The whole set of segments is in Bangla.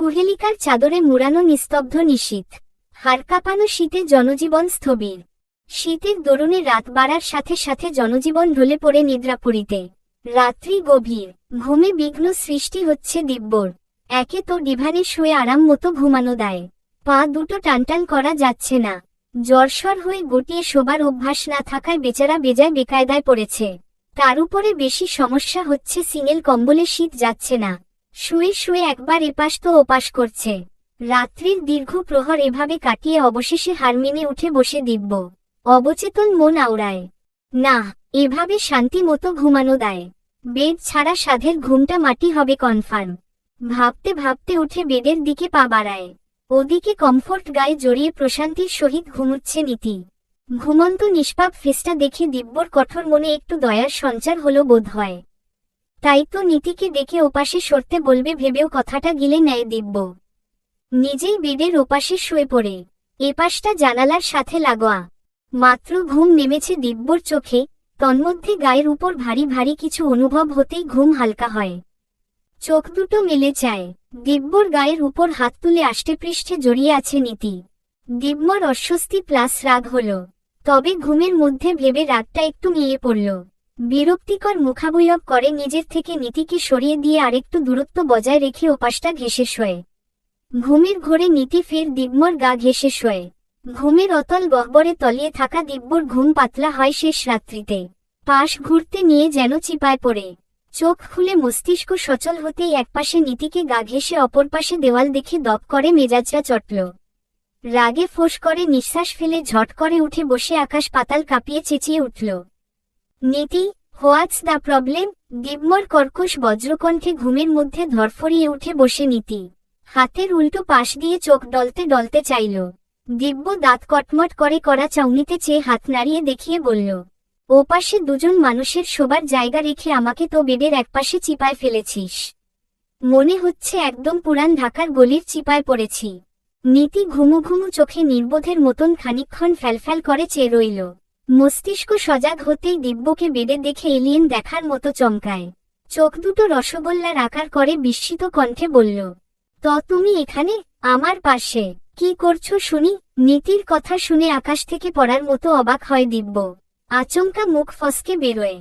কুহেলিকার চাদরে মুড়ানো নিস্তব্ধ নিশীথ, হাড় কাঁপানো শীতে জনজীবন স্থবির। শীতের দরুণে রাত বাড়ার সাথে সাথে জনজীবন ঢলে পড়ে নিদ্রাপুরীতে। রাত্রি গভীর, ঘুমে বিঘ্ন সৃষ্টি হচ্ছে দিব্যর। একে তো ডিভানে শুয়ে আরাম মতো ঘুমানো দেয়, পা দুটো টানটান করা যাচ্ছে না। জ্বরসর হয়ে গটিয়ে শোবার অভ্যাস না থাকায় বেচারা বেজায় বেকায়দায় পড়েছে। তার উপরে বেশি সমস্যা হচ্ছে সিঙ্গেল কম্বলে শীত যাচ্ছে না। শুয়ে শুয়ে একবার এপাশ তো ওপাশ করছে। রাত্রির দীর্ঘ প্রহর এভাবে কাটিয়ে অবশেষে হার মেনে উঠে বসে দিব্য। অবচেতন মন আওড়ায়, না, এভাবে শান্তি মতো ঘুমানো দেয়। বেড ছাড়া সাধের ঘুমটা মাটি হবে কনফার্ম। ভাবতে ভাবতে উঠে বেডের দিকে পা বাড়ায়। ওদিকে কমফোর্ট গায়ে জড়িয়ে প্রশান্তির সহিত ঘুমুচ্ছে নীতি। ঘুমন্ত নিষ্পাপ ফেসটা দেখে দিব্যর কঠোর মনে একটু দয়ার সঞ্চার হলো বোধ হয়। তাই তো নীতিকে ডেকে ওপাশে সরতে বলবে ভেবেও কথাটা গিলে নেয় দিব্য। নিজেই বেডের ওপাশে শুয়ে পড়ে। এপাশটা জানালার সাথে লাগোয়া। মাত্র ঘুম নেমেছে দিব্যর চোখে, তন্মধ্যে গায়ের উপর ভারী ভারী কিছু অনুভব হতেই ঘুম হালকা হয়। চোখ দুটো মেলে চায়। দিব্যর গায়ের উপর হাত তুলে আষ্টেপৃষ্ঠে জড়িয়ে আছে নীতি। দিব্যর অস্বস্তি প্লাস রাগ হল, তবে ঘুমের মধ্যে ভেবে রাগটা একটু মিলিয়ে পড়ল। বিরক্তিকর মুখাবয়ব করে নিজের থেকে নীতিকে সরিয়ে দিয়ে আরেকটু দূরত্ব বজায় রেখে ওপাশটা ঘেঁষে শোয়। ঘুমের ঘোরে নীতি ফের দিব্যর গা ঘেঁষে শোয়। ঘুমের অতল গহ্বরে তলিয়ে থাকা দিব্যর ঘুম পাতলা হয় শেষ রাত্রিতে। পাশ ঘুরতে নিয়ে যেন চিপায় পড়ে। চোখ খুলে মস্তিষ্ক সচল হতেই একপাশে নীতিকে গা ঘেঁষে অপর পাশে দেওয়াল দেখে দপ করে মেজাজটা চটল। রাগে ফোঁস করে নিঃশ্বাস ফেলে ঝট করে উঠে বসে আকাশ পাতাল কাঁপিয়ে চেঁচিয়ে উঠল, নীতি, হোয়াটস দ্য প্রবলেম? দিব্যর কর্কশ বজ্রকণ্ঠে ঘুমের মধ্যে ধরফরিয়ে উঠে বসে নীতি। হাতের উল্টো পাশ দিয়ে চোখ ডলতে ডলতে চাইল। দিব্য দাঁত কটমট করে করা চাউনিতে চেয়ে হাত নাড়িয়ে দেখিয়ে বলল, ওপাশে দুজন মানুষের শোবার জায়গা রেখে আমাকে তো বেডের একপাশে চিপায় ফেলেছিস। মনে হচ্ছে একদম পুরান ঢাকার গলির চিপায় পড়েছি। নীতি ঘুমু ঘুমু চোখে নির্বোধের মতন খানিকক্ষণ ফ্যালফ্যাল করে চেয়ে রইল। মস্তিষ্ক সজাগ হতেই দিব্যকে বেডে দেখে এলিয়েন দেখার মতো চমকায়। চোখ দুটো রসগোল্লার আকার করে বিস্মিত কণ্ঠে বলল, তো তুমি এখানে, আমার পাশে, কি করছো শুনি? নীতির কথা শুনে আকাশ থেকে পড়ার মতো অবাক হয় দিব্য। আচমকা মুখ ফসকে বেরোয়,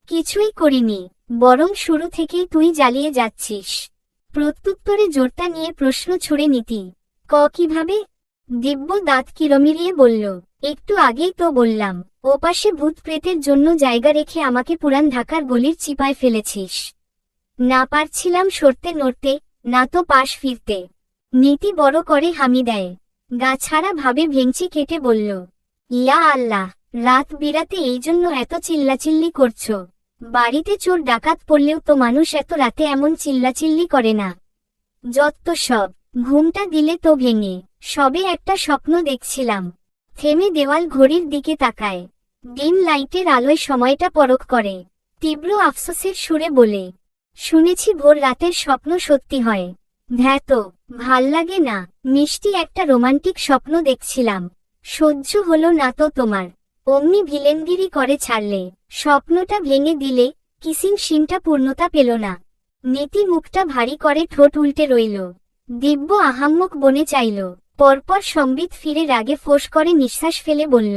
কিছুই করিনি, বরং শুরু থেকেই তুই জ্বালিয়ে যাচ্ছিস। প্রত্যুত্তরে জোরটা নিয়ে প্রশ্ন ছুড়ে নীতি, কিভাবে? দিব্য দাঁত কিরমিরিয়ে বলল, একটু আগেই তো বললাম, ওপাশে ভূত প্রেতের জন্য জায়গা রেখে আমাকে পুরান ঢাকার গলির চিপায় ফেলেছিস। না পারছিলাম সরতে নড়তে, না তো পাশ ফিরতে। নীতি বড় করে হামি দেয়। গা ছাড়া ভাবে ভেঙচি কেটে বলল, ইয়া আল্লাহ, রাত বিরাতে এই জন্য এত চিল্লাচিল্লি করছো? বাড়িতে চোর ডাকাত পড়লেও তো মানুষ এত রাতে এমন চিল্লাচিল্লি করে না। যত সব, ঘুমটা দিলে তো ভেঙে। সবে একটা স্বপ্ন দেখছিলাম। থেমে দেওয়াল ঘড়ির দিকে তাকায়। ডিম লাইটের আলোয় সময়টা পরখ করে। তীব্র আফসোসের সুরে বলে, শুনেছি ভোর রাতের স্বপ্ন সত্যি হয়। ধ্যাতো, ভাল লাগে না। মিষ্টি একটা রোমান্টিক স্বপ্ন দেখছিলাম। সহ্য হলো না তো তোমার। অমনি ভিলেনগিরি করে ছাড়লে। স্বপ্নটা ভেঙে দিলে, কিসিং সিনটা পূর্ণতা পেল না। নীতি মুখটা ভারী করে ঠোঁট উল্টে রইল। দিব্য আহাম্মক বনে চাইল। পরপর সম্বিত ফিরে রাগে ফোঁস করে নিঃশ্বাস ফেলে বলল,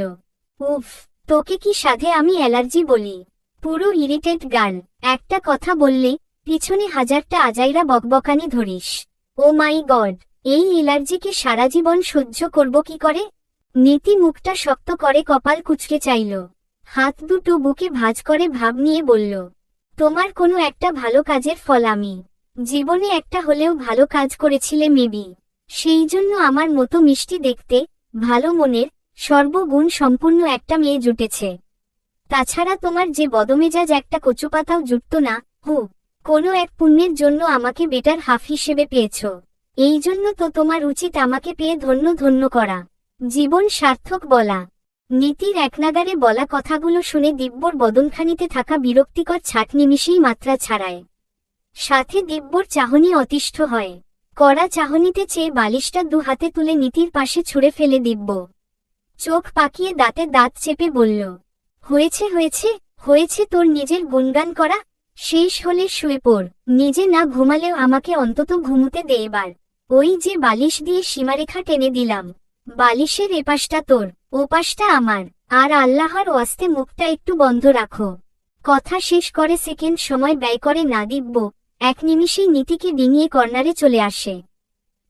উফ, তোকে কি সাধে আমি অ্যালার্জি বলি? পুরো ইরিটেট গার্ল। একটা কথা বললে, পিছনে হাজারটা আজাইরা বকবকানি ধরিস। ও মাই গড, এই অ্যালার্জিকে সারা জীবন সহ্য করব কি করে? নীতি মুখটা শক্ত করে কপাল কুঁচকে চাইল। হাত দুটো বুকে ভাঁজ করে ভাব নিয়ে বলল, তোমার কোনো একটা ভালো কাজের ফল আমি। জীবনে একটা হলেও ভালো কাজ করেছিলে মেবি। সেই জন্য আমার মতো মিষ্টি দেখতে, ভালো মনের, সর্বগুণ সম্পূর্ণ একটা মেয়ে জুটেছে। তাছাড়া তোমার যে বদমেজাজ একটা কচুপাতাও জুটত না। কোনো এক পুণ্যের জন্য আমাকে বেটার হাফ হিসেবে পেয়েছ। এই জন্য তো তোমার উচিত আমাকে পেয়ে ধন্য ধন্য করা, জীবন সার্থক বলা। নীতির একনাগারে বলা কথাগুলো শুনে দিব্যর বদনখানিতে থাকা বিরক্তিকর ছাট নিমিষেই মাত্রা ছাড়ায়। সাথে দিব্যর চাহনি অতিষ্ঠ হয়। কড়া চাহনিতে চেয়ে বালিশটা দু হাতে তুলে নীতির পাশে ছুঁড়ে ফেলে দিব্য। চোখ পাকিয়ে দাঁতে দাঁত চেপে বলল, হয়েছে হয়েছে হয়েছে তোর নিজের গুণগান করা। শেষ হলে শুয়ে পড়। নিজে না ঘুমালেও আমাকে অন্তত ঘুমুতে দে এবার। ওই যে বালিশ দিয়ে সীমারেখা টেনে দিলাম। বালিশের এপাশটা তোর, ওপাশটা আমার, আর আল্লাহর ওয়াস্তে মুখটা একটু বন্ধ রাখো। কথা শেষ করে সেকেন্ড সময় ব্যয় করে না দিব্য, এক নিমিষেই নীতিকে ডিঙিয়ে কর্নারে চলে আসে।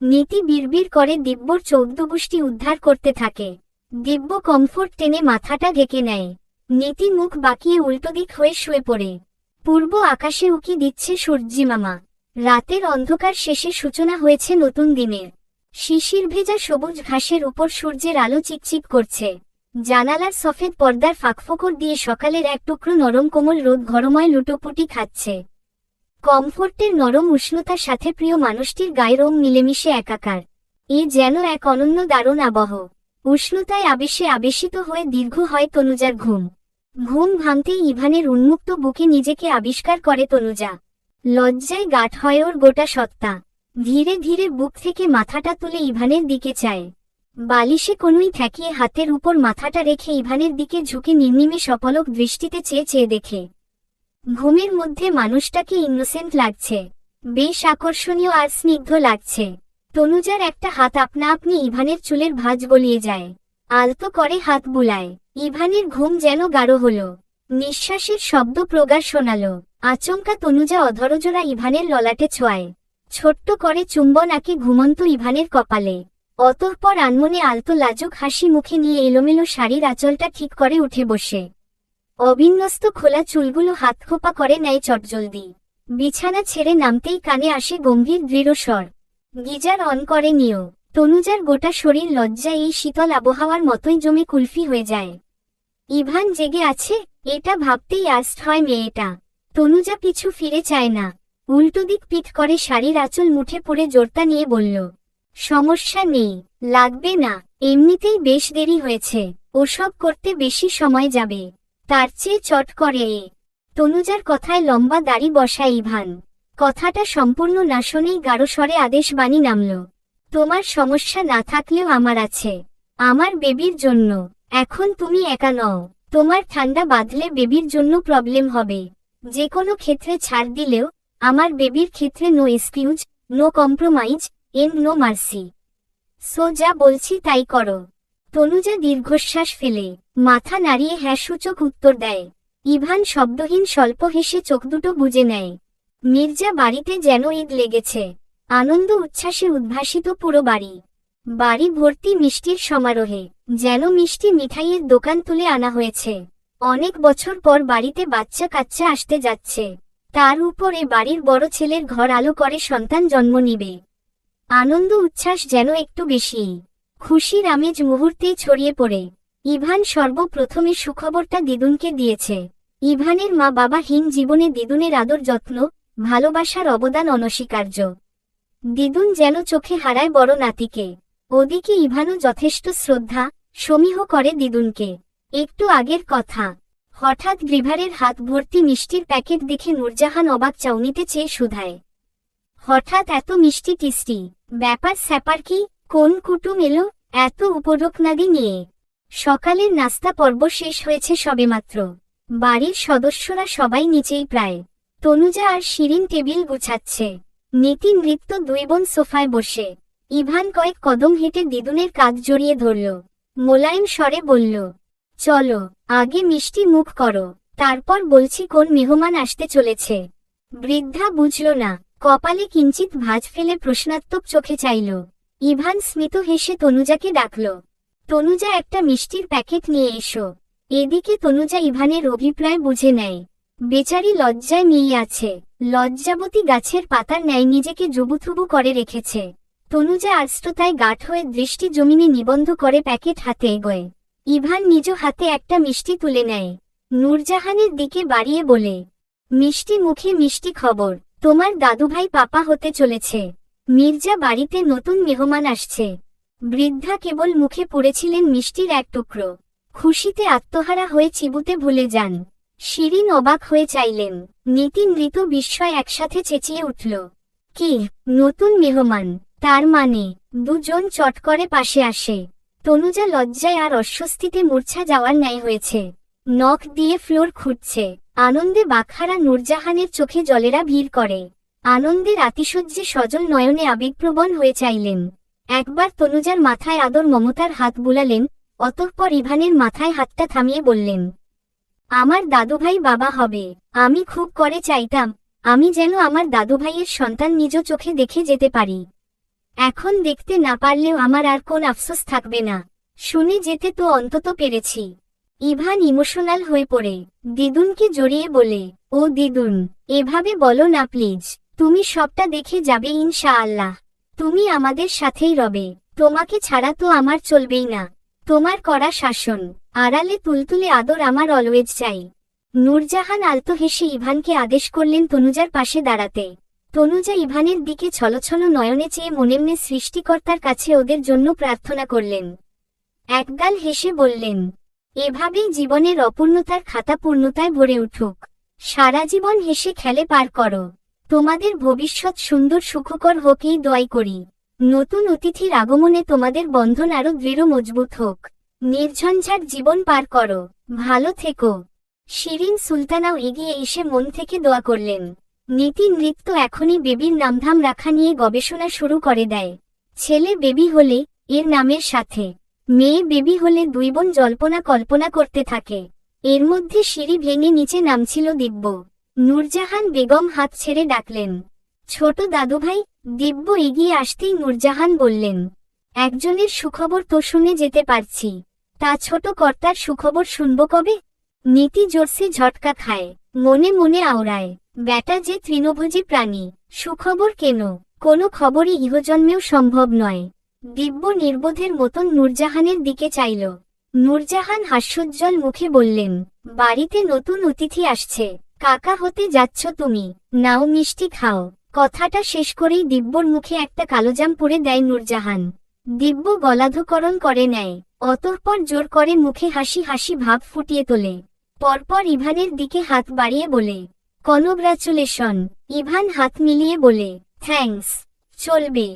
নীতি বিড়বিড় করে দিব্যর 14 গোষ্ঠী উদ্ধার করতে থাকে। দিব্য কমফোর্ট টেনে মাথাটা ঢেকে নেয়। নীতি মুখ বাঁকিয়ে উল্টোদিক হয়ে শুয়ে পড়ে। পূর্ব আকাশে উকি দিচ্ছে সূর্যিমামা। রাতের অন্ধকার শেষে সূচনা হয়েছে নতুন দিনের। শিশির ভেজা সবুজ ঘাসের উপর সূর্যের আলো চিকচিক করছে। জানালার সফেদ পর্দার ফাঁকফোকর দিয়ে সকালের এক টুকরো নরম কোমল রোদ ঘরময় লুটোপুটি খাচ্ছে। কমফোর্টের নরম উষ্ণতার সাথে প্রিয় মানুষটির গায়ের রোম মিলেমিশে একাকার। এ যেন এক অনন্য দারুণ আবহ। উষ্ণতায় আবেশে আবেশিত হয়ে দীর্ঘ হয় তনুজার ঘুম। ঘুম ভাঙতেই ইভানের উন্মুক্ত বুকে নিজেকে আবিষ্কার করে তনুজা। লজ্জায় গাঢ় হয় ওর গোটা সত্তা। ধীরে ধীরে বুক থেকে মাথাটা তুলে ইভানের দিকে চায়। বালিশে কনুই ঠেকিয়ে হাতের উপর মাথাটা রেখে ইভানের দিকে ঝুঁকে নির্নিমে সপলক দৃষ্টিতে চেয়ে চেয়ে দেখে। ঘুমের মধ্যে মানুষটাকে ইনোসেন্ট লাগছে, বেশ আকর্ষণীয় আর স্নিগ্ধ লাগছে। তনুজার একটা হাত আপনা আপনি ইভানের চুলের ভাঁজ গলিয়ে যায়। আলতো করে হাত বুলায়। ইভানের ঘুম যেন গাঢ় হল। নিঃশ্বাসের শব্দ প্রগাঢ় শোনাল। আচমকা তনুজা অধরজোড়া ইভানের ললাটে ছোঁয়ায়। ছোট্ট করে চুম্বন আঁকে ঘুমন্ত ইভানের কপালে। অতঃপর আনমনে আলতো লাজুক হাসি মুখে নিয়ে এলোমেলো শাড়ির আঁচলটা ঠিক করে উঠে বসে। অবিন্যস্ত খোলা চুলগুলো হাত খোপা করে নেয় চটজলদি। বিছানা ছেড়ে নামতেই কানে আসে গম্ভীর দৃঢ় স্বর। গিজার অন করে নিও। তনুজার গোটা শরীর লজ্জায় এই শীতল আবহাওয়ার মতোই জমে কুলফি হয়ে যায়। ইভান জেগে আছে, এটা ভাবতেই আস্ত হয় মেয়েটা। তনুজা পিছু ফিরে চায় না। উল্টোদিক পিঠ করে শাড়ির আঁচল মুঠে পড়ে জোরতা নিয়ে বলল, সমস্যা নেই, লাগবে না, এমনিতেই বেশ দেরি হয়েছে, ওসব করতে বেশি সময় যাবে। তার চেয়ে চট করে তনুজার কথায় লম্বা দাড়ি বসায় ইভান। কথাটা সম্পূর্ণ না শুনেই গাঢ় স্বরে আদেশবাণী নামল, তোমার সমস্যা না থাকলেও আমার আছে, আমার বেবির জন্য। এখন তুমি একা নও, তোমার ঠান্ডা বাঁধলে বেবির জন্য প্রবলেম হবে। যে কোনো ক্ষেত্রে ছাড় দিলেও আমার বেবির ক্ষেত্রে no excuse, no compromise, and no mercy. So যা বলছি তাই করো। তনুজা দীর্ঘশ্বাস ফেলে মাথা নাড়িয়ে হ্যাঁ সূচক উত্তর দেয়। ইভান শব্দহীন স্বল্প হেসে চোখ দুটো বুজে নেয়। মির্জা বাড়িতে যেন ঈদ লেগেছে। আনন্দ উচ্ছ্বাসে উদ্ভাসিত পুরো বাড়ি। বাড়ি ভর্তি মিষ্টির সমারোহে, যেন মিষ্টি মিঠাইয়ের দোকান তুলে আনা হয়েছে। অনেক বছর পর বাড়িতে বাচ্চা কাচ্চা আসতে যাচ্ছে। তার উপরে বাড়ির বড় ছেলের ঘর আলো করে সন্তান জন্ম নিবে। আনন্দ উচ্ছ্বাস যেন একটু বেশি। খুশির আমেজ মুহূর্তেই ছড়িয়ে পড়ে। ইভান সর্বপ্রথমে সুখবরটা দিদুনকে দিয়েছে। ইভানের মা বাবাহীন জীবনে দিদুনের আদর যত্ন, ভালোবাসার অবদান অনস্বীকার্য। দিদুন যেন চোখে হারায় বড় নাতিকে। ওদিকে ইভানও যথেষ্ট শ্রদ্ধা, সমীহ করে দিদুনকে। একটু আগের কথা, হঠাৎ গ্রিভারের হাত ভর্তি মিষ্টির প্যাকেট দেখে নূরজাহান অবাক চাউনিতে চেয়ে শুধায়, হঠাৎ এত মিষ্টি টিস্টি ব্যাপার স্যাপার কি? কোন কুটুম এলো এত উপরোকনাদি নিয়ে? সকালের নাস্তা পর্ব শেষ হয়েছে সবেমাত্র। বাড়ির সদস্যরা সবাই নিচেই প্রায়। তনুজা আর শিরিন টেবিল গুছাচ্ছে। নীতি নৃত্য দুই বোন সোফায় বসে। ইভান কয়েক কদম হেঁটে দিদুনের কাঁধ জড়িয়ে ধরল। মোলায়েম স্বরে বলল, চলো আগে মিষ্টি মুখ করো, তারপর বলছি কোন মেহমান আসতে চলেছে। বৃদ্ধা বুঝল না, কপালে কিঞ্চিত ভাঁজ ফেলে প্রশ্নাত্মক চোখে চাইল। ইভান স্মিত হেসে তনুজাকে ডাকল, তনুজা একটা মিষ্টির প্যাকেট নিয়ে এসো। এদিকে তনুজা ইভানের অভিপ্রায় বুঝে নেয়। বেচারি লজ্জায় মিয়ে আছে। লজ্জাবতী গাছের পাতার ন্যায় নিজেকে জুবুথুবু করে রেখেছে। তনুজা আর্ষ্টতায় গাঢ় হয়ে দৃষ্টি জমিনে নিবন্ধ করে প্যাকেট হাতে এগোয়। ইভান নিজ হাতে একটা মিষ্টি তুলে নেয়। নূরজাহানের দিকে বাড়িয়ে বলে, মিষ্টি মুখে মিষ্টি খবর, তোমার দাদুভাই পাপা হতে চলেছে। মির্জা বাড়িতে নতুন মেহমান আসছে। বৃদ্ধা কেবল মুখে পুড়েছিলেন মিষ্টির এক টুকরো। খুশিতে আত্মহারা হয়ে চিবুতে ভুলে যান। শিরিন অবাক হয়ে চাইলেন। নীতি নৃত বিস্ময় একসাথে চেঁচিয়ে উঠল, কি নতুন মেহমান? তার মানে? দুজন চট করে পাশে আসে। তনুজা লজ্জায় আর অস্বস্তিতে মূর্ছা যাওয়ার ন্যায় হয়েছে। নখ দিয়ে ফ্লোর খুঁড়ছে। আনন্দে বাকহারা নূরজাহানের চোখে জলেরা ভিড় করে। আনন্দের আতিশয্যে সজল নয়নে আবেগপ্রবণ হয়ে চাইলেন। একবার তনুজার মাথায় আদর মমতার হাত বুলালেন, অতঃপর ইভানের মাথায় হাতটা থামিয়ে বললেন, আমার দাদুভাই বাবা হবে। আমি খুব করে চাইতাম আমি যেন আমার দাদুভাইয়ের সন্তান নিজ চোখে দেখে যেতে পারি। এখন দেখতে না পারলেও আমার আর কোন আফসোস থাকবে না। শুনে যেতে তো অন্তত পেরেছি। ইভান ইমোশনাল হয়ে পড়ে দিদুনকে জড়িয়ে বলে, ও দিদুন, এভাবে বলো না প্লিজ। তুমি সবটা দেখে যাবে ইনশাআল্লাহ। তুমি আমাদের সাথেই রবে। তোমাকে ছাড়া তো আমার চলবেই না। তোমার করা শাসন, আড়ালে তুলতুলে আদর আমার অলওয়েজ চাই। নূরজাহান আলতো হেসে ইভানকে আদেশ করলেন তনুজার পাশে দাঁড়াতে। তনুজা ইভানের দিকে ছলছল নয়নে চেয়ে মনে সৃষ্টিকর্তার কাছে ওদের জন্য প্রার্থনা করলেন। একগাল হেসে বললেন, এভাবেই জীবনের অপূর্ণতার খাতা পূর্ণতায় ভরে উঠুক। সারা জীবন হেসে খেলে পার করো। তোমাদের ভবিষ্যৎ সুন্দর সুখকর হোক এই দোয়াই করি। নতুন অতিথির আগমনে তোমাদের বন্ধন আরো দৃঢ় মজবুত হোক। নির্ঝঞ্ঝাট জীবন পার করো। ভালো থেকো। শিরিন সুলতানাও এগিয়ে এসে মন থেকে দোয়া করলেন। নীতি নৃত্য এখনই বেবির নামধাম রাখা নিয়ে গবেষণা শুরু করে দেয়। ছেলে বেবি হলে এর নামের সাথে, মেয়ে বেবি হলে দুই বোন জল্পনা কল্পনা করতে থাকে। এর মধ্যে সিঁড়ি ভেঙে নিচে নামছিল দিব্য। নূরজাহান বেগম হাত ছেড়ে ডাকলেন, ছোট দাদুভাই। দিব্য এগিয়ে আসতেই নূরজাহান বললেন, একজনের সুখবর তো শুনে যেতে পারছি, তা ছোট কর্তার সুখবর শুনব কবে? নীতি জোরসে ঝটকা খায়, মনে মনে আওড়ায়, ব্যাটা যে তৃণভোজী প্রাণী, সুখবর কেন? কোনো খবরই ইহজন্মেও সম্ভব নয়। দিব্য নির্বোধের মতন নূরজাহানের দিকে চাইল। নূরজাহান হাস্যোজ্জ্বল মুখে বললেন, বাড়িতে নতুন অতিথি আসছে। কাকা হতে যাচ্ছ তুমি, নাও মিষ্টি খাও। কথাটা শেষ করেই দিব্যর মুখে একটা কালোজাম পুড়ে দেয় নূরজাহান। দিব্য গলাধকরণ করে নেয়, অতঃপর জোর করে মুখে হাসি হাসি ভাব ফুটিয়ে তোলে। পরপর ইভানের দিকে হাত বাড়িয়ে বলে, কনগ্রাচুলেশন। ইভান হাত মিলিয়ে বলে, থ্যাঙ্কস। চলবে।